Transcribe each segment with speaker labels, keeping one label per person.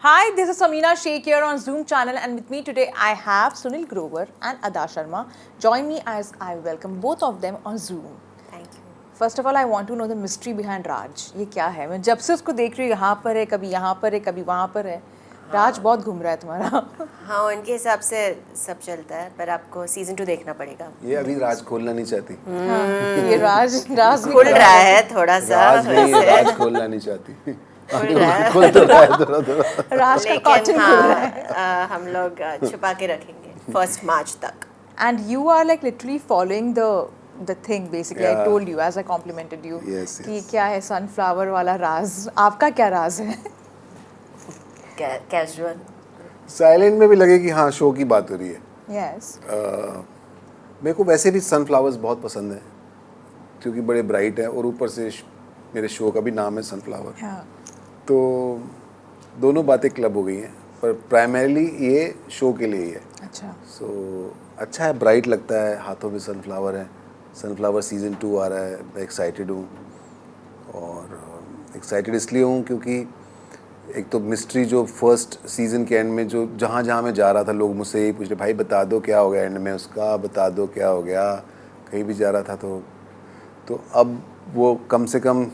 Speaker 1: Hi, this is Samina Sheikh here on Zoom channel, and with me today I have Sunil Grover and Ada Sharma. Join me as I welcome both of them on Zoom.
Speaker 2: Thank you.
Speaker 1: First of all, I want to know the mystery behind Raj. ये क्या है? मैं जब से उसको देख रही हूँ, यहाँ पर है, कभी यहाँ पर है, कभी वहाँ पर है. राज बहुत घूम रहा है तुम्हारा.
Speaker 2: हाँ, उनके हिसाब से सब चलता है, पर आपको सीजन 2 देखना पड़ेगा.
Speaker 3: ये अभी राज खोलना नहीं चाहती.
Speaker 1: ये राज
Speaker 2: खुल रहा है थोड़ा सा.
Speaker 3: राज खोलना नहीं चाहती. खुल तो रहा है थोड़ा.
Speaker 1: राज का कॉटन खुल रहा है.
Speaker 2: हम लोग छुपा के रखेंगे 1 मार्च तक.
Speaker 1: And you are like literally following the thing basically.
Speaker 3: Yeah.
Speaker 1: I told you as I complimented you.
Speaker 3: Yes,
Speaker 1: कि
Speaker 3: yes.
Speaker 1: क्या है sunflower वाला राज. आपका क्या राज है?
Speaker 2: कैजुअल.
Speaker 3: साइलेंट में भी लगे कि हाँ शो की बात हो रही है.
Speaker 1: Yes.
Speaker 3: मेरे को वैसे भी सनफ्लावर्स बहुत पसंद है क्योंकि बड़े ब्राइट है और ऊपर से मेरे शो का भी नाम है सनफ्लावर.
Speaker 1: हाँ.
Speaker 3: तो दोनों बातें क्लब हो गई हैं पर प्राइमरीली ये शो के लिए ही है.
Speaker 1: अच्छा.
Speaker 3: सो अच्छा है, ब्राइट लगता है, हाथों में सनफ्लावर है. सनफ्लावर सीज़न 2 आ रहा है, मैं एक्साइटेड हूँ. और एक्साइटेड इसलिए हूँ क्योंकि एक तो मिस्ट्री जो फर्स्ट सीज़न के एंड में जो जहाँ जहाँ मैं जा रहा था लोग मुझसे यही पूछ रहे, भाई बता दो क्या हो गया एंड में उसका, बता दो क्या हो गया. कहीं भी जा रहा था तो अब वो कम से कम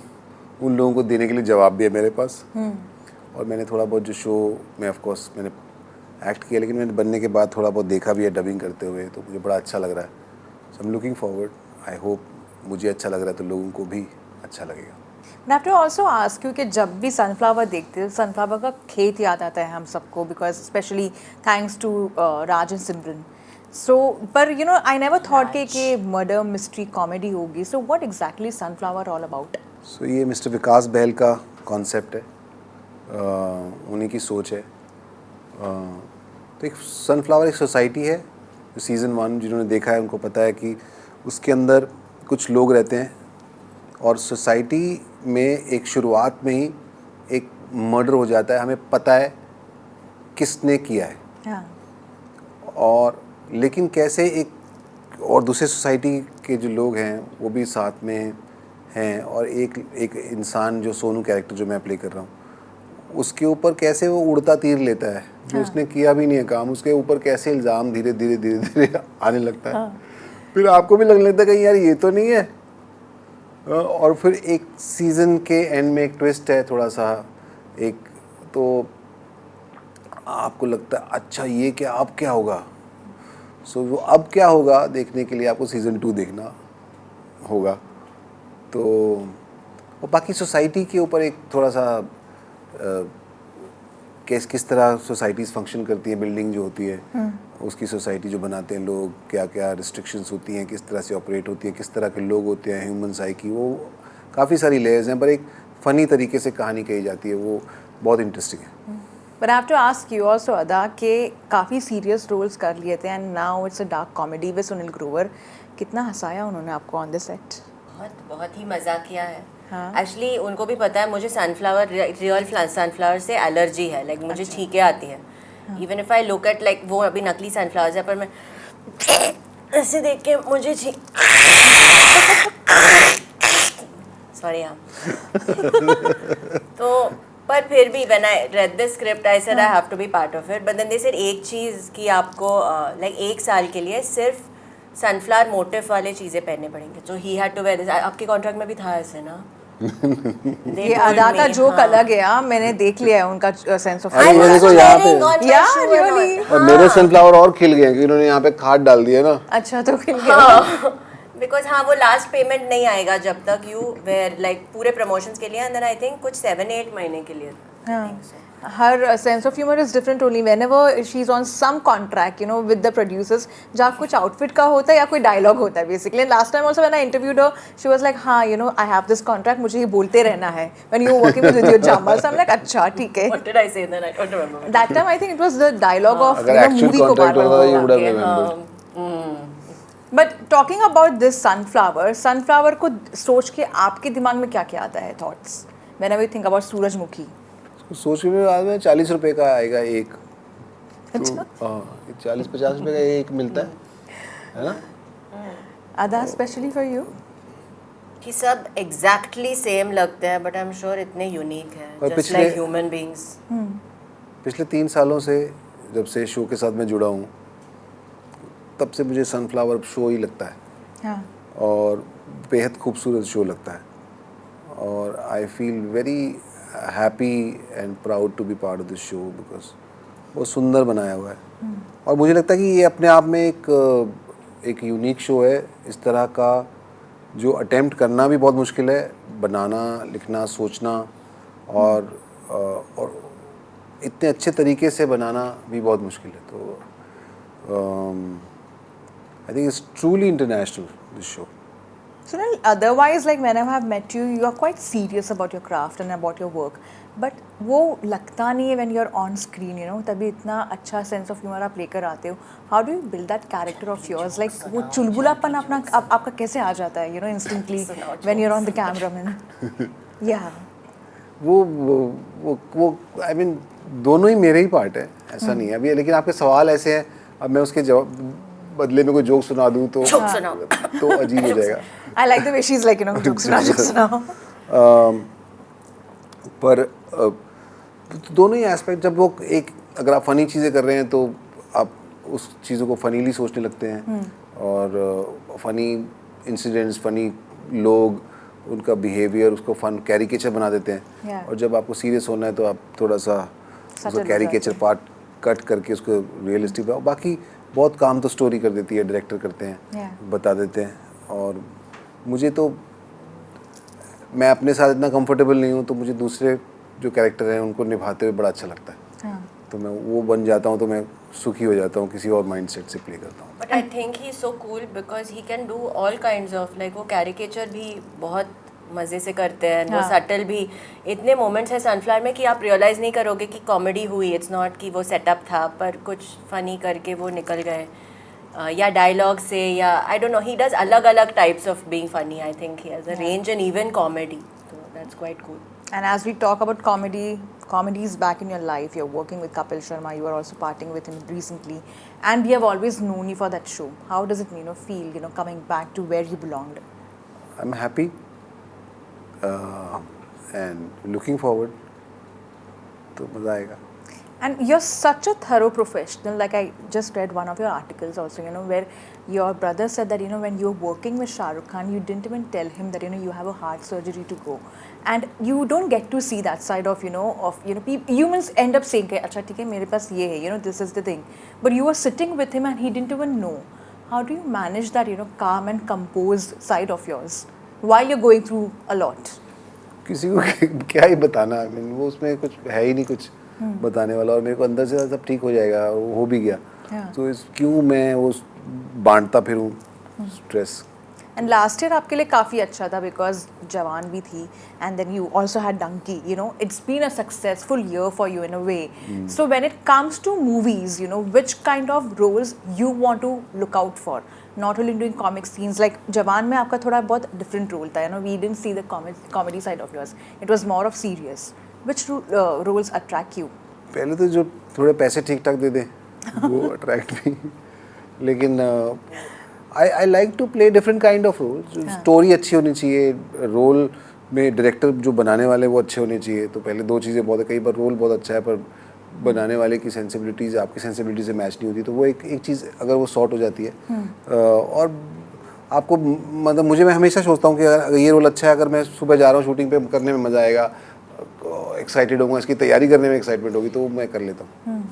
Speaker 3: उन लोगों को देने के लिए जवाब भी है मेरे पास. और मैंने थोड़ा बहुत जो शो में ऑफ कोर्स मैंने एक्ट किया, लेकिन मैंने बनने के बाद थोड़ा बहुत देखा भी है डबिंग करते हुए, तो मुझे बड़ा अच्छा लग रहा है. So I'm looking forward. I hope मुझे अच्छा लग रहा है तो लोगों को भी अच्छा लगेगा.
Speaker 1: मैं आपको ऑल्सो आस्क यू कि जब भी सनफ्लावर देखते हैं, सनफ्लावर का खेत याद आता है हम सबको, because specially thanks to Raj and Simran. So पर you know I never thought कि मर्डर मिस्ट्री कॉमेडी होगी. So what exactly sunflower all about?
Speaker 3: So ये मिस्टर विकास बहल का कॉन्सेप्ट है, उन्हीं की सोच है. तो एक सनफ्लावर एक सोसाइटी है जो सीज़न 1 जिन्होंने देखा है उनको पता है कि उसके अंदर कुछ लोग रहते हैं और सोसाइटी में एक शुरुआत में ही एक मर्डर हो जाता है. हमें पता है किसने किया है.
Speaker 1: हाँ.
Speaker 3: और लेकिन कैसे एक और दूसरे सोसाइटी के जो लोग हैं वो भी साथ में हैं और एक इंसान जो सोनू कैरेक्टर जो मैं प्ले कर रहा हूँ उसके ऊपर कैसे वो उड़ता तीर लेता है जो उसने किया भी नहीं है काम, उसके ऊपर कैसे इल्ज़ाम धीरे धीरे आने लगता है. फिर आपको भी लगने लगता है कि यार ये तो नहीं है. और फिर एक सीज़न के एंड में एक ट्विस्ट है थोड़ा सा एक, तो आपको लगता है अच्छा ये क्या अब क्या होगा. सो वो अब क्या होगा देखने के लिए आपको सीज़न 2 देखना होगा. तो और बाकी सोसाइटी के ऊपर एक थोड़ा सा किस तरह सोसाइटीज़ फंक्शन करती हैं, बिल्डिंग जो होती है उसकी सोसाइटी जो बनाते हैं लोग, क्या क्या रिस्ट्रिक्शंस होती हैं, किस तरह से ऑपरेट होती है, किस तरह के लोग होते हैं, ह्यूमन साइकी, वो काफ़ी सारी लेयर्स हैं पर एक फ़नी तरीके से कहानी कही जाती है, वो बहुत इंटरेस्टिंग है.
Speaker 1: But I have to ask you also, Ada, कि काफ़ी सीरियस रोल्स कर लिए थे and now it's a dark comedy with Sunil Grover. कितना हंसाया उन्होंने आपको ऑन द सेट?
Speaker 2: बहुत ही मज़ा किया है.
Speaker 1: हाँ.
Speaker 2: एक्चुअली उनको भी पता है मुझे सनफ्लावर रियल सनफ्लावर से एलर्जी है. लाइक मुझे छींकें आती है. Even if I look at like वो अभी नकली सनफ्लावर्स है पर मैं ऐसे देख के मुझे सॉरी हाँ. तो पर फिर भी when I read the script I said I have to be part of it. But then they said एक चीज़ कि आपको लाइक 1 साल के लिए सिर्फ सनफ्लावर मोटिव वाले चीज़ें पहनने पड़ेंगे. तो he had to wear this. आपके कॉन्ट्रैक्ट में भी था ऐसे ना?
Speaker 1: ये अदा का जोक अलग है. हाँ, मैंने देख लिया है उनका सेंस ऑफ
Speaker 3: अरे ये देखो यहाँ पे
Speaker 1: Yeah, really?
Speaker 3: और मेरे सनफ्लावर और खिल गए कि उन्होंने यहाँ पे खाद डाल दिया ना.
Speaker 1: अच्छा तो खिल गया.
Speaker 2: बिकॉज हाँ वो लास्ट पेमेंट नहीं आएगा जब तक यू वेयर लाइक पूरे प्रमोशंस के लिए. एंड देन आई थिंक कुछ 7-8 महीने के लिए.
Speaker 1: Her sense of humor is different only whenever she's on some contract, you know, with the producers. जहाँ कुछ outfit का होता है या कोई dialogue होता है basically. Last time also when I interviewed her, she was like, हाँ, you know, I have this contract, मुझे ये बोलते रहना है. When you were working with Vidya Jambal, so I'm like, अच्छा ठीक है.
Speaker 2: What did I say then? I don't remember.
Speaker 1: That time I think it was the dialogue of
Speaker 3: अगर
Speaker 1: you know
Speaker 3: actual
Speaker 1: movie को
Speaker 3: contract
Speaker 1: बार-बार
Speaker 3: होता you would
Speaker 1: बोलना.
Speaker 3: have remembered.
Speaker 1: But talking about this sunflower को सोच के आपके दिमाग में क्या क्या आता है thoughts? Whenever you think about सूरजमुखी.
Speaker 3: सोच के मेरे बाद में 40 रुपए का आएगा एक.
Speaker 1: अच्छा.
Speaker 3: 40-50 रुपए का एक मिलता है ना.
Speaker 1: Ada, especially for you.
Speaker 2: कि सब एग्जैक्टली सेम लगते हैं बट आई एम श्योर इतने यूनिक हैं.
Speaker 3: और
Speaker 2: जस्ट
Speaker 3: पिछले-
Speaker 2: लाइक ह्यूमन बीइंग्स.
Speaker 3: पिछले 3 सालों से जब से शो के साथ मैं जुड़ा हूँ तब से मुझे सनफ्लावर शो ही लगता है
Speaker 1: हाँ
Speaker 3: और बेहद खूबसूरत शो लगता है और I feel very happy and proud to be part of this show because बहुत सुंदर बनाया हुआ है और मुझे लगता है कि ये अपने आप में एक यूनिक शो है। इस तरह का जो अटेम्प्ट करना भी बहुत मुश्किल है, बनाना, लिखना, सोचना और इतने अच्छे तरीके से बनाना भी बहुत मुश्किल है। तो I think it's truly international this show.
Speaker 1: Sunil, otherwise, like whenever I've met you, you are quite serious about your craft and about your work. But वो लगता नहीं है when you're on screen, you know, तभी इतना अच्छा sense of humor आप लेकर आते हो. How do you build that character of yours? Like वो चुलबुलापन अपना आपका कैसे आ जाता है, you know, instantly when you're on the camera, man. Yeah.
Speaker 3: वो आई मीन दोनों ही मेरे ही पार्ट है, ऐसा नहीं है अभी। लेकिन आपके सवाल ऐसे हैं, अब मैं उसके जवाब बदले में कोई जोक सुना दूँ तो अजीब हो जाएगा।
Speaker 1: I like the way she's like, you know, jokes now.
Speaker 3: पर दोनों ही एस्पेक्ट, जब वो एक अगर आप फ़नी चीज़ें कर रहे हैं तो आप उस चीज़ों को फ़नीली सोचने लगते हैं और फ़नी इंसिडेंट्स, फ़नी लोग, उनका बिहेवियर, उसको फन कैरिकेचर बना देते हैं। और जब आपको सीरियस होना है तो आप थोड़ा सा उसका कैरिकेचर पार्ट कट करके उसको रियलिस्टिक बनाओ। बाकी बहुत काम तो स्टोरी कर देती है, डायरेक्टर करते हैं, बता देते हैं। और मुझे तो, मैं अपने साथ इतना कंफर्टेबल नहीं हूँ तो मुझे दूसरे जो कैरेक्टर हैं उनको निभाते हुए बड़ा अच्छा लगता है। तो मैं वो बन जाता हूँ तो मैं सुखी हो जाता हूँ, किसी और माइंडसेट से प्ले करता हूँ।
Speaker 2: But I think he is so cool because he can do all kinds of, like वो कैरिकेचर भी बहुत मज़े से करते हैं, वो सटल भी। इतने मोमेंट्स हैं सनफ्लावर में कि आप रियलाइज़ नहीं करोगे कि कॉमेडी हुई, इट्स नॉट कि वो सेटअप था, पर कुछ फ़नी करके वो निकल गए, या डायलॉग से, या I don't know, he does अलग अलग types of being funny. I think he has a range and even comedy, so that's quite cool.
Speaker 1: And as we talk about comedy is back in your life. You're working with Kapil Sharma. You are also partying with him recently, and we have always known you for that show. How does it, you know, feel, you know, coming back to where you belonged?
Speaker 3: I'm happy and looking forward. तो मज़ा आएगा।
Speaker 1: And you're such a thorough professional. Like I just read one of your articles also, you know, where your brother said that, you know, when you were working with Shah Rukh Khan, you didn't even tell him that, you know, you have a heart surgery to go. And you don't get to see that side of, you know, humans end up saying, "Acha, theek hai, mere paas ye hai, you know, this is the thing." But you were sitting with him and he didn't even know. How do you manage that, you know, calm and composed side of yours while you're going through a lot?
Speaker 3: किसी को क्या ही बताना, I mean, वो उसमें कुछ है ही नहीं कुछ बताने वाला। और मेरे को अंदर से सब ठीक हो जाएगा, हो भी गया। तो इस क्यों मैं वो बांटता फिरूं स्ट्रेस।
Speaker 1: And last year आपके लिए काफ़ी अच्छा था because जवान भी थी, and then you also had Donkey. You know, it's been a successful year for you in a way. So when it comes to movies, you know, which kind of roles you want to look out for? Not only doing comic scenes, like जवान में आपका थोड़ा बहुत different role था, you know, we didn't see the comedy side of yours. It was more of serious. Which roles attract you?
Speaker 3: पहले तो जो थोड़े पैसे ठीक ठाक दे दे वो अट्रैक्ट भी, लेकिन I like to play different kind of roles. Story अच्छी होनी चाहिए, रोल में डायरेक्टर जो बनाने वाले वो अच्छे होने चाहिए। तो पहले दो चीज़ें बहुत है, कई बार रोल बहुत अच्छा है पर बनाने वाले की सेंसिबिलिटीज़ आपकी सेंसिबिलिटी से मैच नहीं होती, तो वो एक चीज़ अगर वो सॉर्ट हो जाती है और आपको, मतलब मुझे, मैं हमेशा सोचता हूँ कि अगर ये रोल अच्छा है, अगर मैं सुबह जा रहा हूँ शूटिंग पे, करने में मज़ा आएगा, एक्साइटेड होगा, इसकी तैयारी करने में एक्साइटमेंट होगी, तो वो मैं कर लेता हूँ।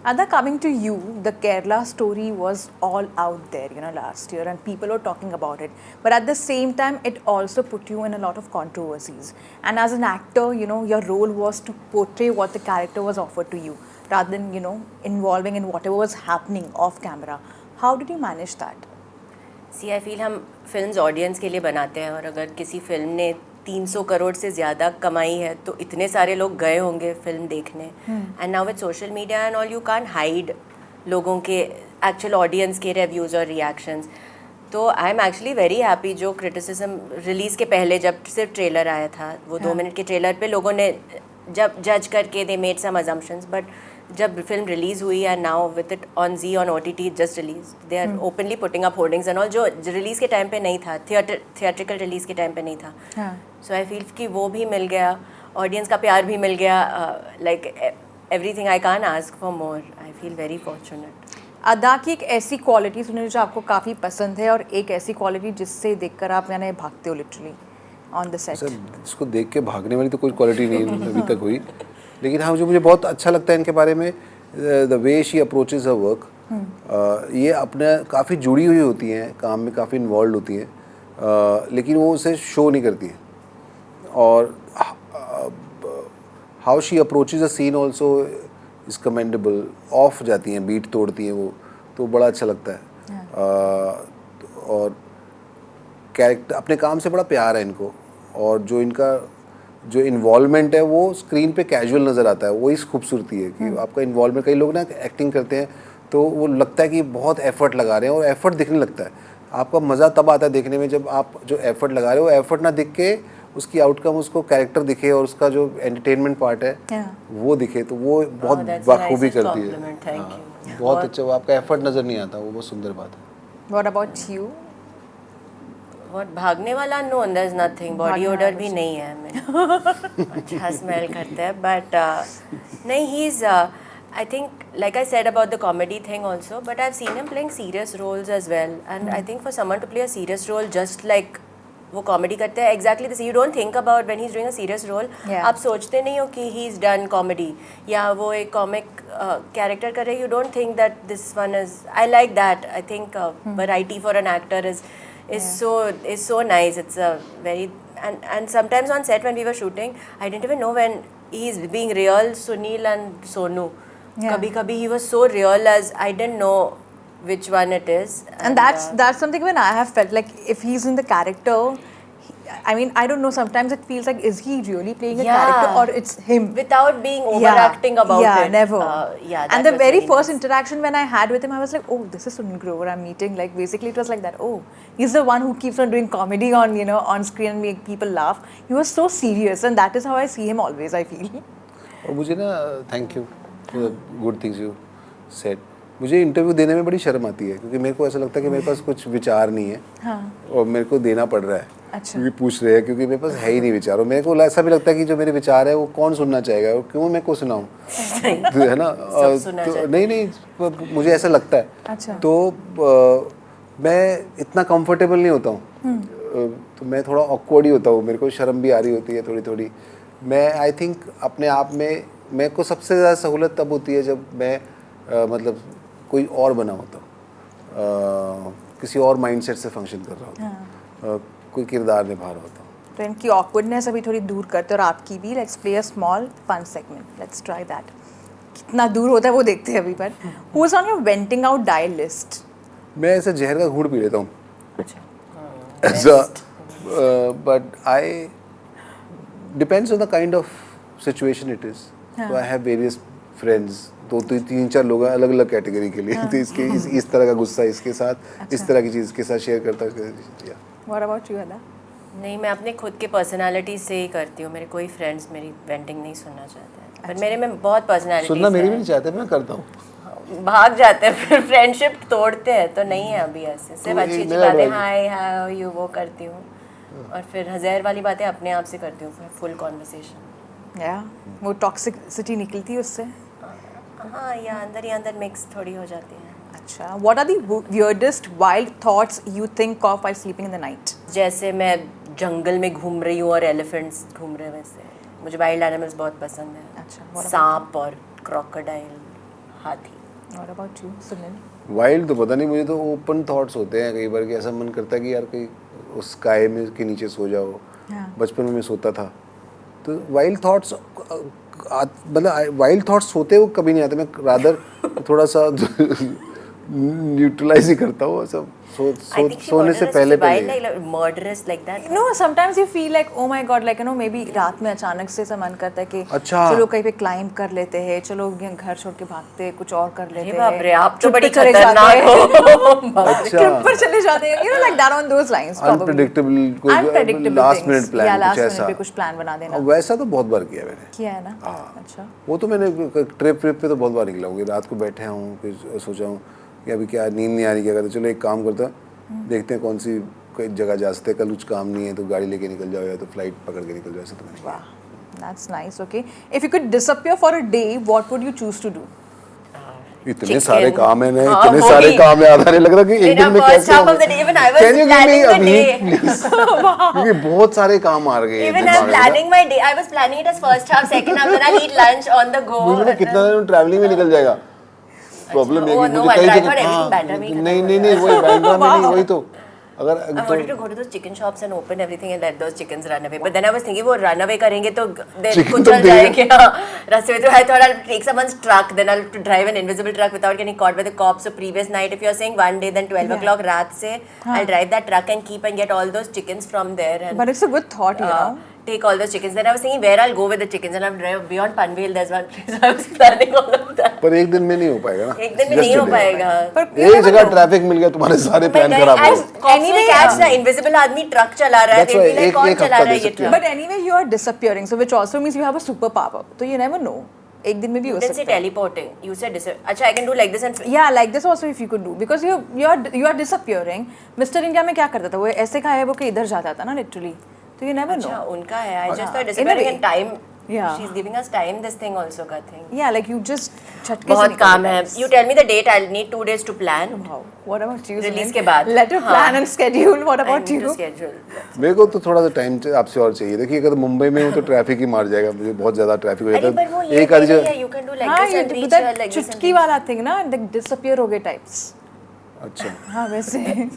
Speaker 1: Ada, coming to you, the Kerala story was all out there, you know, last year, and people were talking about it. But at the same time, it also put you in a lot of controversies. And as an actor, you know, your role was to portray what the character was offered to you, rather than, you know, involving in whatever was happening off camera. How did you manage that?
Speaker 2: See, I feel हम films audience के लिए बनाते हैं, और अगर किसी film ने 300 करोड़ से ज़्यादा कमाई है तो इतने सारे लोग गए होंगे फिल्म देखने। And now with social media and all, you can't hide लोगों के एक्चुअल ऑडियंस के रिव्यूज़ और रिएक्शंस। तो I am actually very happy जो क्रिटिसिज्म रिलीज़ के पहले, जब सिर्फ ट्रेलर आया था, वो 2 मिनट के ट्रेलर पे लोगों ने जब जज करके they made some assumptions, but जब फिल्म रिलीज़ हुई and now with it on Zee, on OTT just release, they are openly putting up hoardings and all, जो रिलीज़ के टाइम पे नहीं था, थिएट्रिकल रिलीज़ के टाइम पे नहीं था। सो आई फील कि वो भी मिल गया, ऑडियंस का प्यार भी मिल गया, like everything. I can't ask for more. I feel very fortunate.
Speaker 1: अदा की एक ऐसी क्वालिटी सुनिए जो आपको काफ़ी पसंद है और एक ऐसी क्वालिटी जिससे देखकर आप यानी भागते हो literally on the set.
Speaker 3: Sir इसको देख के भागने वाली तो कोई क्वालिटी नहीं अभी तक हुई, लेकिन हाँ जो मुझे बहुत अच्छा लगता है इनके बारे में, the way she approaches her work. ये अपने काफ़ी जुड़ी हुई होती हैं, काम में काफ़ी इन्वॉल्व होती हैं, लेकिन वो उसे शो नहीं करती हैं. और how she approaches a scene also is commendable. Off जाती हैं, बीट तोड़ती हैं वो, तो बड़ा अच्छा लगता है. और कैरेक्टर, अपने काम से बड़ा प्यार है इनको, और जो इनका जो इन्वॉल्वमेंट है वो स्क्रीन पे कैजुअल नज़र आता है. वही खूबसूरती है कि आपका इन्वॉल्वमेंट, कई लोग ना एक्टिंग करते हैं तो वो लगता है कि बहुत एफर्ट लगा रहे हैं और एफर्ट दिखने लगता है. आपका मज़ा तब आता है देखने में जब आप जो एफर्ट लगा रहे हो, एफर्ट ना दिख के उसकी आउटकम, उसको कैरेक्टर दिखे और उसका जो एंटरटेनमेंट पार्ट है वो दिखे, तो वो बहुत बखूबी करती है.
Speaker 2: Thank you.
Speaker 3: बहुत अच्छा. वो आपका एफर्ट नज़र नहीं आता, वो बहुत सुंदर बात है.
Speaker 1: What about you?
Speaker 2: What भागने वाला? No, there's nothing. Body odor भी नहीं है मेरा. अच्छा स्मेल करता है, but नहीं, he's I think, like I said about the comedy thing also, but I've seen him playing serious roles as well, and I think for someone to play a serious role just like वो comedy करते हैं, exactly this, you don't think about when he's doing a serious role. आप सोचते नहीं हो कि he's done comedy या वो एक comic character कर रहे हैं. You don't think that this one is. I like that. I think variety for an actor is so nice. It's a very and sometimes on set when we were shooting, I didn't even know when he's being real Sunil and Sonu. Kabhi he was so real as I didn't know which one it is.
Speaker 1: And that's something when I have felt like if he's in the character, I mean, I don't know, sometimes it feels like, is he really playing a character or it's him?
Speaker 2: Without being overacting about it.
Speaker 1: Yeah, never. And the
Speaker 2: was
Speaker 1: very
Speaker 2: really
Speaker 1: first
Speaker 2: nice.
Speaker 1: interaction when I had with him, I was like, oh, this is Sunil Grover I'm meeting. Like, basically it was like that. Oh, he's the one who keeps on doing comedy on, you know, on screen and make people laugh. He was so serious, and that is how I see him always, I feel.
Speaker 3: और मुझे ना, thank you for the good things you said. मुझे interview देने में बड़ी शर्म आती है क्योंकि मेरे को ऐसा लगता है कि मेरे पास कुछ विचार नहीं है. और मेरे को देना पड़ रहा है.
Speaker 1: अच्छा.
Speaker 3: क्योंकि पूछ रहे हैं, क्योंकि मेरे पास है ही नहीं विचार. और मेरे को ऐसा भी लगता है कि जो मेरे विचार है वो कौन सुनना चाहेगा और क्यों मैं को सुनाऊं. तो है ना, तो नहीं मुझे ऐसा लगता है.
Speaker 1: अच्छा.
Speaker 3: तो मैं इतना कंफर्टेबल नहीं होता हूँ, तो मैं थोड़ा ऑकवर्ड ही होता हूँ. मेरे को शर्म भी आ रही होती है थोड़ी थोड़ी. मैं आई थिंक अपने आप में मेरे को सबसे ज़्यादा सहूलत तब होती है जब मैं मतलब कोई और बना होता हूँ, किसी और माइंडसेट से फंक्शन कर रहा होता हूँ, कोई किरदार निभा रहा होता हूँ.
Speaker 1: तो इनकी ऑकवर्डनेस अभी थोड़ी दूर करते और आपकी भी. Let's play a small fun segment. Let's try that. कितना दूर होता है वो देखते हैं अभी. पर who is on your venting out dial list?
Speaker 3: मैं ऐसे जहर का घूंट पी लेता हूँ.
Speaker 1: अच्छा.
Speaker 3: But I depends on the kind of situation it is. तो आई हैव वेरियस फ्रेंड्स, 2-3-4 लोग हैं अलग अलग कैटेगरी के लिए. तो इसके इस तरह का गुस्सा इसके साथ, इस तरह की चीज़ के साथ शेयर करता हूँ.
Speaker 1: व्हाट अबाउट यू अदा?
Speaker 2: नहीं, मैं अपने खुद के पर्सनालिटी से ही करती हूँ. मेरे कोई फ्रेंड्स मेरी वेंटिंग नहीं सुनना चाहते हैं. पर मेरे में बहुत पर्सनालिटी
Speaker 3: सुनना मेरी भी नहीं चाहते, मैं करता हूँ.
Speaker 2: भाग जाते हैं फिर फ्रेंडशिप तोड़ते हैं. तो नहीं है अभी ऐसे. सिर्फ अच्छी अच्छी बातें, हाय हाउ यू, वो करती हूँ. और फिर हज़ार वाली बातें अपने आप से करती हूँ. Full conversation.
Speaker 1: या वो टॉक्सिसिटी निकलती है उससे.
Speaker 2: हाँ, या अंदर ही अंदर मिक्स थोड़ी हो जाती है.
Speaker 1: अच्छा. What are the weirdest wild thoughts you think of while sleeping in the night?
Speaker 2: जैसे मैं जंगल में घूम रही हूँ और एलिफेंट्स घूम रहे हैं, वैसे मुझे वाइल्ड एनिमल्स बहुत पसंद है.
Speaker 1: अच्छा.
Speaker 2: सांप और क्रोकोडाइल, हाथी.
Speaker 1: What about you, Sunil?
Speaker 3: Wild तो पता नहीं, मुझे तो ओपन थॉट्स होते हैं कई बार कि ऐसा मन करता है कि यार कहीं उस स्काई में के नीचे सो जाओ. बचपन में मैं सोता था. तो वाइल्ड थॉट्स मतलब वाइल्ड थॉट्स सोते वो कभी नहीं आते. मैं रादर थोड़ा सा न्यूट्रलाइज ही करता हूँ सब. सोने से पहले
Speaker 2: murderous like that.
Speaker 1: No, sometimes you feel like, oh my god, like, you know, maybe रात में अचानक से ऐसा मन करता है कि
Speaker 3: अच्छा,
Speaker 1: चलो कहीं पे क्लाइंब कर लेते हैं, चलो घर छोड़ के भागते हैं, कुछ और कर लेते हैं.
Speaker 2: बाप रे, आप तो
Speaker 1: ट्रिप
Speaker 2: बड़ी
Speaker 1: पे चले जाते
Speaker 2: खतरनाक
Speaker 1: हैं.
Speaker 2: हो.
Speaker 3: अच्छा,
Speaker 1: ट्रिप पर चले जाते हैं, you know, like that on those lines.
Speaker 3: Unpredictable, कोई लास्ट मिनट प्लान, कुछ ऐसा.
Speaker 1: कुछ प्लान बना देना.
Speaker 3: वैसा तो बहुत बार किया मैंने.
Speaker 1: किया है ना. अच्छा.
Speaker 3: वो तो मैंने ट्रिप पे तो बहुत बार निकला हूँ. रात को बैठे हूँ, फिर सोचा हूँ कि अभी क्या नींद नहीं आ रही, क्या करते, चलो एक काम करता, देखते हैं कौन सी कोई जगह जा सकते हैं, कल कुछ काम नहीं है तो गाड़ी लेके निकल जाओ या तो फ्लाइट पकड़ के निकल जाओ. ऐसा तो मैंने.
Speaker 1: वाह, That's nice. Okay. If you could disappear for a day, what would you choose to do?
Speaker 3: इतने
Speaker 2: Chicken.
Speaker 3: सारे काम है ना,
Speaker 2: हाँ,
Speaker 3: इतने
Speaker 2: वही।
Speaker 3: सारे काम याद आने लग रहा कि एक दिन में
Speaker 2: first
Speaker 3: कैसे
Speaker 2: half of the day, even I was
Speaker 3: Can you give me
Speaker 2: planning the
Speaker 3: अभी,
Speaker 2: day.
Speaker 3: please? क्योंकि बहुत सारे काम आ गए
Speaker 2: Even
Speaker 3: दिमाग
Speaker 2: I'm
Speaker 3: में।
Speaker 2: planning my day. I was planning it as first half, second half, then I'll eat lunch on the go.
Speaker 3: मुझे ना कितना दिन ट्रैवलिंग में निकल जाएगा। प्रॉब्लम
Speaker 2: Oh,
Speaker 3: है कि
Speaker 2: no
Speaker 3: मुझे
Speaker 2: wonder.
Speaker 3: कई
Speaker 2: I thought
Speaker 3: जगह
Speaker 2: everything Bandra में ही खत्म
Speaker 3: नहीं
Speaker 2: हो
Speaker 3: नहीं
Speaker 2: गया।
Speaker 3: नहीं वही बैंड्रा में नहीं वही तो अगर
Speaker 2: I wanted to go to those chicken shops and open everything and let those chickens run away. But then I was thinking वो run away करेंगे तो then
Speaker 3: Chicken
Speaker 2: कुछ
Speaker 3: तो
Speaker 2: चल
Speaker 3: देगा।
Speaker 2: जाएंगे हाँ रास्ते में तो I thought I'll take someone's truck then I'll drive an invisible truck without getting caught by the cops. So previous night if you're saying one day then 12 o'clock रात से I'll drive that truck and keep and get all those chickens from there and
Speaker 1: But it's a good thought, you know.
Speaker 2: take all those chickens. Then I was thinking where I'll go with the chickens and I'll drive beyond Panvel. There's one place I was planning all of that.
Speaker 3: पर एक दिन में नहीं हो पाएगा ना
Speaker 2: एक दिन में
Speaker 3: Just
Speaker 2: नहीं
Speaker 3: a
Speaker 2: हो
Speaker 3: day.
Speaker 2: पाएगा.
Speaker 1: But
Speaker 3: एक जगह ट्रैफिक मिल गया तुम्हारे सारे प्लान खराब हो गए
Speaker 2: Anyway, catch ना इनविजिबल आदमी ट्रक चला रहा है
Speaker 3: That's
Speaker 2: फिर भी
Speaker 3: why
Speaker 2: like कौन
Speaker 3: एक
Speaker 2: चला
Speaker 3: हफ्ता
Speaker 2: रहा है
Speaker 3: दे
Speaker 2: ये
Speaker 3: सकते हैं।
Speaker 2: Truck
Speaker 1: But anyway, you are disappearing, so which also means you have a superpower. So you never know. एक दिन में भी हो
Speaker 2: Then say
Speaker 1: सकता है.
Speaker 2: teleporting. You said अच्छा I can do like this and
Speaker 1: Yeah, like this also if you could do because you are disappearing. Mr. India में क्या करता था वो ऐसे का है वो कि इधर जाता था ना literally. So you never
Speaker 2: अच्छा
Speaker 1: know.
Speaker 2: उनका है I just thought
Speaker 1: in a
Speaker 2: disappearing
Speaker 1: way.
Speaker 2: in time.
Speaker 1: Yeah.
Speaker 2: She's giving us time this thing also का thing.
Speaker 1: Yeah, like you just झटके से
Speaker 2: बहुत
Speaker 1: निकल
Speaker 2: काम
Speaker 1: जाता
Speaker 2: है. You tell me the date. I'll need 2 days to plan.
Speaker 1: Wow. What about you?
Speaker 2: Release
Speaker 1: Sunil?
Speaker 2: के बाद.
Speaker 1: Let her plan and schedule. What
Speaker 2: I
Speaker 1: about
Speaker 2: need to
Speaker 1: you?
Speaker 2: schedule.
Speaker 3: मेरे को तो थोड़ा सा टाइम आपसे और चाहिए देखिए अगर मुंबई में हूँ तो ट्रैफिक ही मार जाएगा मुझे बहुत ज्यादा ट्रैफिक हो
Speaker 2: अरे
Speaker 3: जाता
Speaker 2: पर वो
Speaker 3: है
Speaker 2: ये
Speaker 3: एक आधी
Speaker 2: नहीं
Speaker 3: जगह
Speaker 2: है. You can do like
Speaker 1: हाँ
Speaker 2: this
Speaker 1: you
Speaker 2: and
Speaker 1: do
Speaker 2: reach
Speaker 1: that
Speaker 2: her like this and
Speaker 1: चुटकी वाला thing ना like disappear हो गए types.
Speaker 3: अच्छा
Speaker 1: हाँ वैसे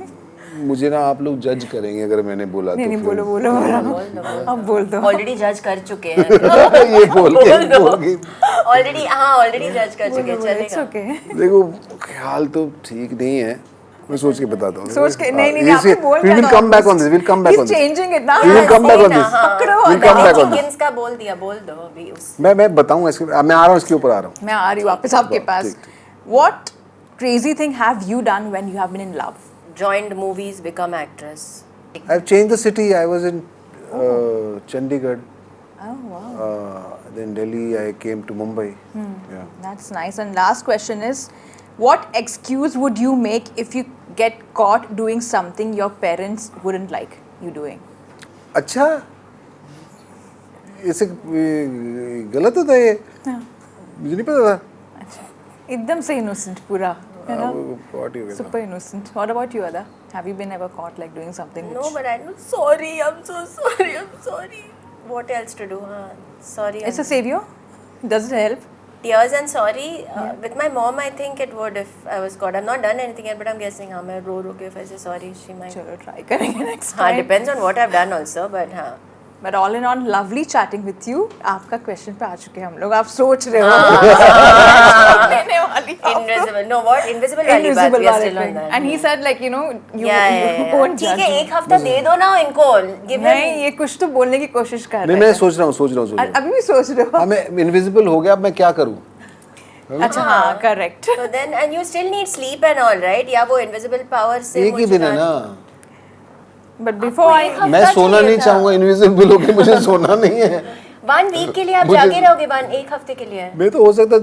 Speaker 3: मुझे ना आप लोग जज करेंगे अगर मैंने बोला
Speaker 1: नहीं
Speaker 3: तो
Speaker 1: नहीं
Speaker 3: फिर-
Speaker 1: बोलो बोलो बोलो अब बोल दो
Speaker 2: ऑलरेडी जज कर चुके हैं.
Speaker 3: ये बोल के
Speaker 2: ऑलरेडी हाँ ऑलरेडी जज कर चुके हैं
Speaker 1: It's
Speaker 2: चलेगा.
Speaker 1: okay.
Speaker 3: देखो ख्याल तो ठीक नहीं है मैं सोच के बताता हूँ
Speaker 1: सोच के नहीं नहीं आपने बोल
Speaker 3: we will come back on this we'll come back on
Speaker 1: He's
Speaker 3: this
Speaker 1: changing it now.
Speaker 3: we will come back on this
Speaker 1: पकड़ो
Speaker 3: we'll come back on this
Speaker 2: chickens का बोल दिया बोल दो अभी उस
Speaker 3: मैं बताऊंगा इसके मैं आ रहा हूँ इसके ऊपर आ रहा हूँ
Speaker 1: मैं आ रही हूँ वापस आपके पास. What crazy thing have you done when you have been in love?
Speaker 2: joined movies become actress.
Speaker 3: I've changed the city I was in Chandigarh
Speaker 1: Oh wow.
Speaker 3: then Delhi I came to Mumbai yeah
Speaker 1: That's nice. And last question is, what excuse would you make if you get caught doing something your parents wouldn't like you doing?
Speaker 3: अच्छा इसे गलत होता है ये मुझे नहीं पता था
Speaker 1: एकदम से innocent पूरा है ना?
Speaker 3: What you
Speaker 1: Super innocent. What about you, Ada? Have you been ever caught like doing something?
Speaker 2: No,
Speaker 1: which...
Speaker 2: but I'm sorry. I'm so sorry. I'm sorry. What else to do? Sorry.
Speaker 1: It's a savior. Does it help?
Speaker 2: Tears and sorry. With my mom, I think it would if I was caught. I've not done anything yet, but I'm guessing. हाँ मैं रो के if I say sorry, she might.
Speaker 1: चलो try करेंगे next
Speaker 2: हाँ
Speaker 1: time.
Speaker 2: depends on what I've done also, but हाँ.
Speaker 1: But all in all, lovely chatting with you. आपका question पे आ चुके हैं हम लोग. आप सोच रहे हो. लेने वाली हूँ.
Speaker 2: Invisible. No, what? Invisible वाली बात.
Speaker 1: Invisible
Speaker 2: We are
Speaker 1: वाले
Speaker 2: still on
Speaker 1: thing.
Speaker 2: that.
Speaker 1: And he said like you know you
Speaker 2: Yeah.
Speaker 1: won't
Speaker 2: ठीक
Speaker 1: judge
Speaker 2: है
Speaker 1: me.
Speaker 2: एक हफ्ता दे दो ना इनको. Give
Speaker 1: नहीं
Speaker 2: him.
Speaker 1: ये कुछ तो बोलने की कोशिश कर
Speaker 3: नहीं
Speaker 1: रहे
Speaker 3: मैं
Speaker 1: हैं.
Speaker 3: सोच रहा हूँ
Speaker 1: अभी भी सोच रहे हो.
Speaker 3: हाँ मैं इनविजिबल हो गया अब मैं क्या करूँ
Speaker 1: अच्छा हाँ correct.
Speaker 2: So then and you still need sleep and all right? या वो invisible power से
Speaker 3: एक ही दिन है ना
Speaker 1: But before I
Speaker 3: मैं सोना नहीं चाहूँगा इनविजिबल होके मुझे सोना नहीं है
Speaker 2: 1 week के लिए आप
Speaker 3: मुझे-
Speaker 2: जागे रहोगे 1 हफ्ते के लिए.
Speaker 3: मैं तो हो सकता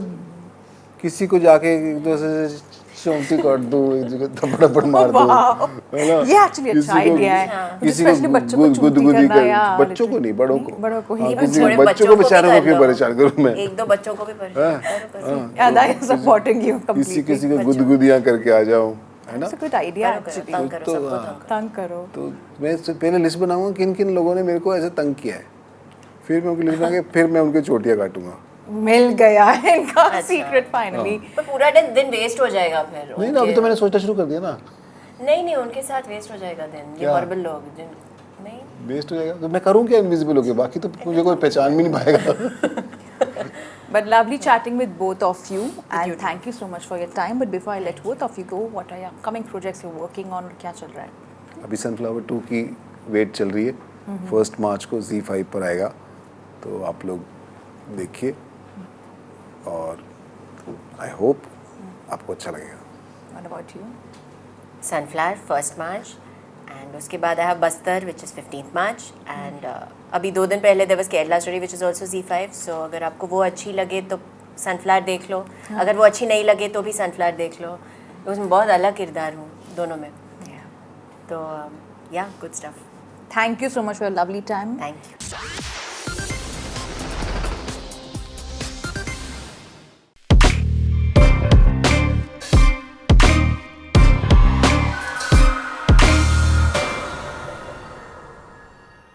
Speaker 3: किसी को जाके एक दूसरे से चौंकी काट दूँ एक जगह थप्पड़ मार दूँ
Speaker 1: Wow.
Speaker 3: है ना
Speaker 1: ये actually अच्छा
Speaker 3: किसी को-
Speaker 1: idea है.
Speaker 3: किसी
Speaker 1: Especially
Speaker 3: को
Speaker 1: बच्चों को चूती
Speaker 3: गुदगुदी
Speaker 1: करना
Speaker 3: कर
Speaker 1: या
Speaker 3: बच्चों को नहीं बड़ों को
Speaker 1: बड़ों को ही.
Speaker 3: हाँ,
Speaker 1: बच्चों
Speaker 3: किसी
Speaker 2: थोड़े
Speaker 3: बच्चों को
Speaker 2: भी
Speaker 3: बेचारों को
Speaker 2: कर
Speaker 3: क्यों
Speaker 2: लो.
Speaker 3: परेशान करूँ मैं
Speaker 2: 1-2 बच्चों को भी परेशान करो.
Speaker 1: Yeah, that is supporting you completely.
Speaker 3: किसी को गुदगुदियाँ करके आ जाऊँ है ना
Speaker 1: It's a good idea actually.
Speaker 2: तंग करो
Speaker 3: तो,
Speaker 2: सबको
Speaker 3: हाँ.
Speaker 2: तंग करो.
Speaker 1: तंग करो.
Speaker 3: तो मैं पहले लिस्ट बनाऊंगा किन किन लोगों ने मेरे को ऐसे तंग किया है फिर मैं उनकी लिस्ट बना के फिर मैं उनकी चोटियाँ काटूंगा
Speaker 1: मिल गया है इनका सीक्रेट फाइनली.
Speaker 2: पर पूरा दिन वेस्ट हो जाएगा फिर.
Speaker 3: नहीं ना अभी तो मैंने सोचना शुरू कर दिया ना
Speaker 2: नहीं उनके साथ वेस्ट हो जाएगा दिन. ये
Speaker 3: क्या?
Speaker 2: हॉरिबल लोग जिन नहीं.
Speaker 3: वेस्ट हो जाएगा तो मैं करूँ क्या इनविजिबल होके बाकी तो मुझे कोई पहचान भी नहीं पाएगा
Speaker 1: But lovely chatting with both of you and thank you so much for your time. But before I let both of you go, what are your upcoming projects you're working on? क्या चल रहा है?
Speaker 3: अभी sunflower 2 की wait चल रही है 1 मार्च को Z5 पर आएगा तो आप लोग देखिए और आई होप आपको अच्छा लगेगा.
Speaker 1: What about you?
Speaker 2: Sunflower 1st March and उसके बाद I have Bastar which is 15th March and अभी 2 दिन पहले there was Kerala Story which is also Z5 so अगर आपको वो अच्छी लगे तो Sunflower देख लो. अगर वो अच्छी नहीं लगे तो भी Sunflower देख लो. उसमें बहुत अलग किरदार हूँ दोनों में.
Speaker 1: Yeah.
Speaker 2: तो yeah good stuff.
Speaker 1: Thank you so much for your lovely time.
Speaker 2: Thank you.